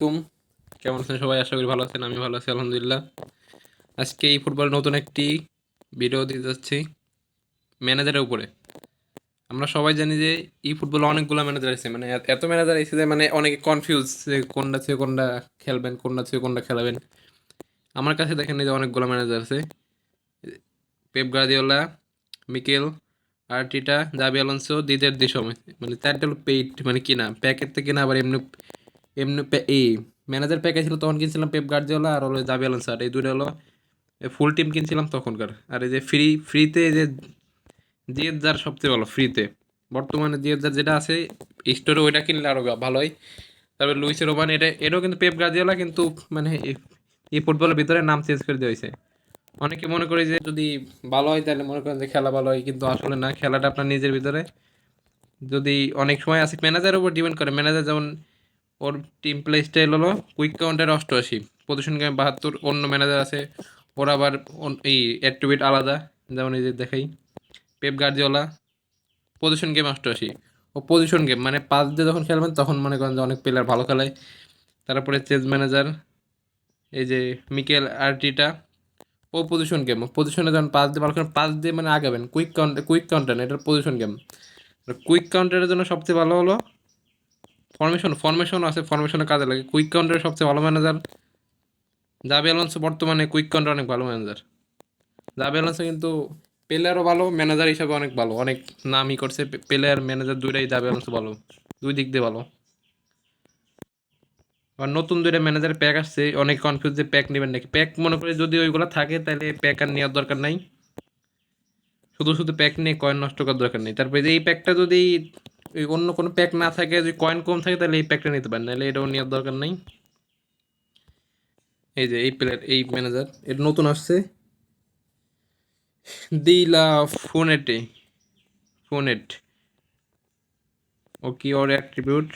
তুম কেমন আছেন সবাই? আশা করি ভালো আছেন। আমি ভালো আছি আলহামদুলিল্লাহ। আজকে এই ফুটবল নতুন একটি ভিডিও দিতে যাচ্ছি ম্যানেজারের উপরে। আমরা সবাই জানি যে এই ফুটবলে অনেকগুলো ম্যানেজার আছে, মানে এত ম্যানেজার আছে যে মানে অনেকে কনফিউজ যে কোনটা থেকে কোনটা খেলবেন, কোনটা থেকে কোনটা খেলাবেন। আমার কাছে দেখেন এই যে অনেকগুলো ম্যানেজার আছে: Pep Guardiola, Mikel আর্টিটা, Xabi Alonso, দিদের Disham. মানে চারটা হলো পেইড, মানে কিনা প্যাকেট থেকে কিনা, আবার এমনি এমনি এই ম্যানেজার প্যাকেজ ছিল তখন কিনছিলাম পেপ গার্দিওলা আর হলো জাবি আলোনসো, আর এই দুটো হলো ফুল টিম কিনছিলাম তখনকার। আর এই যে ফ্রিতে যে জিএসআর সবচেয়ে ভালো ফ্রিতে, বর্তমানে জিএসআর যেটা আছে স্টোরে, ওইটা কিনলে আরো ভালো হয়। তারপরে লুইস রোমান, এটাও কিন্তু পেপ গার্দিওলা, কিন্তু মানে এই ফুটবলের ভিতরে নাম চেঞ্জ করে দেওয়া হয়েছে। অনেকে মনে করে যে যদি ভালো হয় তাহলে মনে করেন যে খেলা ভালো হয়, কিন্তু আসলে না, খেলাটা আপনার নিজের ভিতরে। যদি অনেক সময় আছে ম্যানেজারের উপর ডিপেন্ড করে। ম্যানেজার যেমন ওর টিম প্লে স্টাইল হলো কুইক কাউন্টার 88, পজিশন গেম 72। অন্য ম্যানেজার আছে ওরা আবার এই অ্যাট্রিবিউট আলাদা। যেমন এই যে দেখাই, পেপ গার্দিওলা পজিশন গেম 88। ও পজিশন গেম মানে পাস দিয়ে যখন খেলবেন তখন মনে করেন যে অনেক প্লেয়ার ভালো খেলায়। তারপরে চেঞ্জ ম্যানেজার এই যে মিকেল আর্টিটা, ও পজিশন গেম, পজিশনে যখন পাস দিয়ে ভালো খেলেন, পাস দিয়ে মানে আগাবেন, কুইক কাউন্টার না, এটার পজিশন গেম। কুইক কাউন্টারের জন্য সবচেয়ে ভালো হলো ফরমেশন আছে, ফরমেশনের কাজে লাগে। কুইক কাউন্টারের সবচেয়ে ভালো ম্যানেজার জাবি আলোনসো, বর্তমানে কুইক কাউন্টার অনেক ভালো ম্যানেজার। জাবি আলোনসো কিন্তু প্লেয়ারও ভালো, ম্যানেজার হিসাবে অনেক ভালো, অনেক নামই করছে। প্লেয়ার ম্যানেজার দুইটাই জাবি আলোনসো ভালো, দুই দিক দিয়ে ভালো। আর নতুন দুইটা ম্যানেজার প্যাক আসছে, অনেক কনফিউজ যে প্যাক নেবেন নাকি। প্যাক মনে করে যদি ওইগুলো থাকে তাহলে প্যাক আর নেওয়ার দরকার নাই। শুধু শুধু প্যাক নিয়ে কয়েন নষ্ট করার দরকার নেই। তারপরে যে এই প্যাকটা যদি ওই অন্য কোনো প্যাক না থাকে, যদি কয়েন কম থাকে, তাহলে এই প্যাকটা নিতে পারেন, নাহলে এটাও নেওয়ার দরকার নাই। এই যে এই প্লেয়ার, এই ম্যানেজার এটা নতুন আসছে, দিলা ফোনেটে, ফোনেট। ও কি ওর অ্যাট্রিবিউট,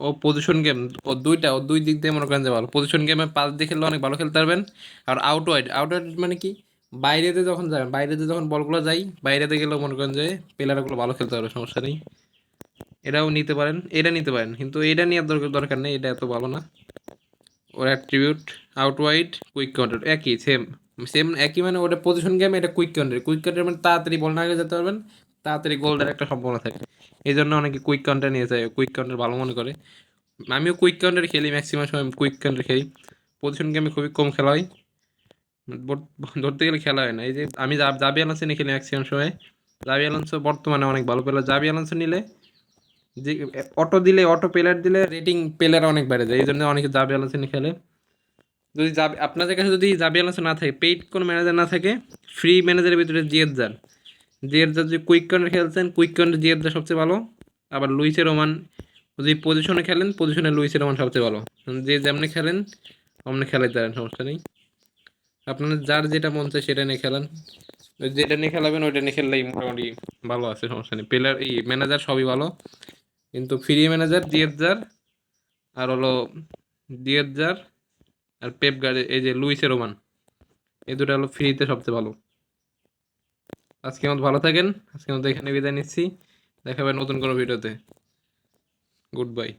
ও পজিশন গেম, ও দুই দিক দিয়ে মনে করেন যে ভালো। পজিশন গেমে পাস দিয়ে খেললে অনেক ভালো খেলতে পারবেন। আর আউট ওয়াইড মানে কি, বাইরেতে যখন যাবেন, বাইরেতে যখন বলগুলো যাই, বাইরেতে গেলেও মনে করেন যে প্লেয়ারগুলো ভালো খেলতে পারবে, সমস্যা নেই। এটাও নিতে পারেন, এটা নিতে পারেন, কিন্তু এটা নেওয়ার দরকার নেই, এটা এত ভালো না। ওর attribute out wide, quick counter একই, সেম সেম একই, মানে ওটা পজিশন গেম, এটা কুইক কাউন্টার মানে তাড়াতাড়ি বল না আগে যেতে পারবেন, তাড়াতাড়ি গোল দেওয়ার একটা সম্ভাবনা থাকে। এই জন্য অনেকে কুইক কাউন্টার নিয়ে যায়, কুইক কাউন্টার ভালো মনে করে। আমিও কুইক কাউন্টার খেলি, ম্যাক্সিমাম সময় কুইক কাউন্টার খেলি। পজিশন গেমে খুবই কম খেলা হয়, ধরতে গেলে খেলা হয় না। এই যে আমি জাবি আলোনসো নিয়ে খেলি ম্যাক্সিমাম সময়। জাবি আলোনসো বর্তমানে অনেক ভালো প্লেয়ার। জাবি আলোনসো নিলে যে অটো প্লেয়ার দিলে রেটিং প্লেয়ার অনেক বেড়ে যায়, এই জন্য অনেকে জাবি আলোনসো নিয়ে খেলে। যদি আপনাদের কাছে যদি জাবি আলোনসো না থাকে, পেইড কোনো ম্যানেজার না থাকে, ফ্রি ম্যানেজারের ভিতরে জিএসজার যদি কুইক কাউন্টার খেলছেন, কুইক কাউন্টার জিএসজার সবচেয়ে ভালো। আবার লুইসে রোমান যদি পজিশনে খেলেন, পজিশনে লুইসে রোমান সবচেয়ে ভালো। যে যেমনি খেলেন অমনি খেলাইতে পারেন, সমস্যা নেই। আপনার যার যেটা মন চায় সেটা নিয়ে খেলেন, যেটা নিয়ে খেলাবেন ওইটা নিয়ে খেললেই মোটামুটি ভালো আছে, সমস্যা নেই। প্লেয়ার এই ম্যানেজার সবই ভালো, কিন্তু ফ্রি ম্যানেজার জিএসজার আর হলো জিএসজার আর পেপ গার্ড, এই যে লুইসে রোমান, এই দুটো হলো ফ্রিতে সবচেয়ে ভালো। আজকের মতো ভালো থাকেন, আজকের মতো এখানে বিদায় নিচ্ছি। দেখা হবে নতুন কোনো ভিডিওতে। Good bye.